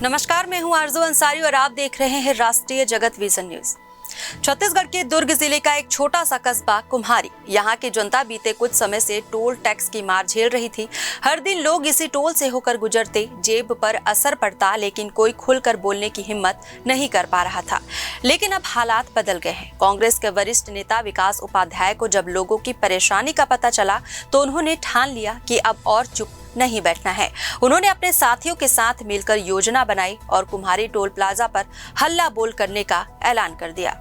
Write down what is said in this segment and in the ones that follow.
नमस्कार, मैं हूं आरजू अंसारी और आप देख रहे हैं राष्ट्रीय जगत विजन न्यूज। छत्तीसगढ़ के दुर्ग जिले का एक छोटा सा कस्बा कुम्हारी। यहाँ की जनता बीते कुछ समय से टोल टैक्स की मार झेल रही थी। हर दिन लोग इसी टोल से होकर गुजरते, जेब पर असर पड़ता, लेकिन कोई खुलकर बोलने की हिम्मत नहीं कर पा रहा था। लेकिन अब हालात बदल गए हैं। कांग्रेस के वरिष्ठ नेता विकास उपाध्याय को जब लोगों की परेशानी का पता चला तो उन्होंने ठान लिया कि अब और चुप नहीं बैठना है। उन्होंने अपने साथियों के साथ मिलकर योजना बनाई और कुम्हारी टोल प्लाजा पर हल्ला बोल करने का ऐलान कर दिया।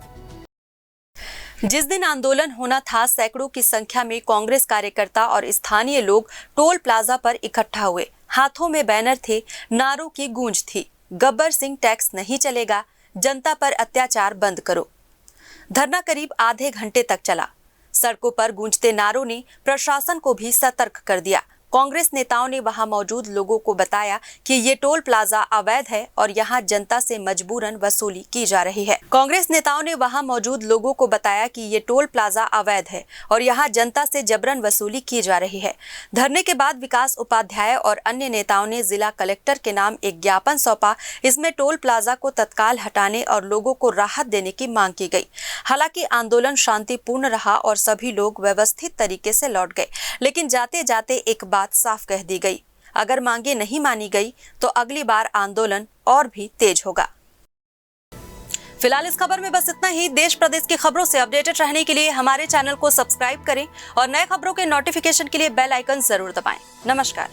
जिस दिन आंदोलन होना था, सैकड़ों की संख्या में कांग्रेस कार्यकर्ता और स्थानीय लोग टोल प्लाजा पर इकट्ठा हुए। हाथों में बैनर थे, नारों की गूंज थी, गब्बर सिंह टैक्स नहीं चलेगा, जनता पर अत्याचार बंद करो। धरना करीब आधे घंटे तक चला। सड़कों पर गूंजते नारों ने प्रशासन को भी सतर्क कर दिया। कांग्रेस नेताओं ने वहां मौजूद लोगों को बताया कि ये टोल प्लाजा अवैध है और यहां जनता से मजबूरन वसूली की जा रही है। कांग्रेस नेताओं ने वहां मौजूद लोगों को बताया कि ये टोल प्लाजा अवैध है और यहां जनता से जबरन वसूली की जा रही है। धरने के बाद विकास उपाध्याय और अन्य नेताओं ने जिला कलेक्टर के नाम एक ज्ञापन सौंपा। इसमें टोल प्लाजा को तत्काल हटाने और लोगों को राहत देने की मांग की गई। हालांकि आंदोलन शांतिपूर्ण रहा और सभी लोग व्यवस्थित तरीके से लौट गए, लेकिन जाते जाते एक बात साफ कह दी गई, अगर मांगे नहीं मानी गई तो अगली बार आंदोलन और भी तेज होगा। फिलहाल इस खबर में बस इतना ही। देश प्रदेश की खबरों से अपडेटेड रहने के लिए हमारे चैनल को सब्सक्राइब करें और नए खबरों के नोटिफिकेशन के लिए बेल आइकन जरूर दबाएं। नमस्कार।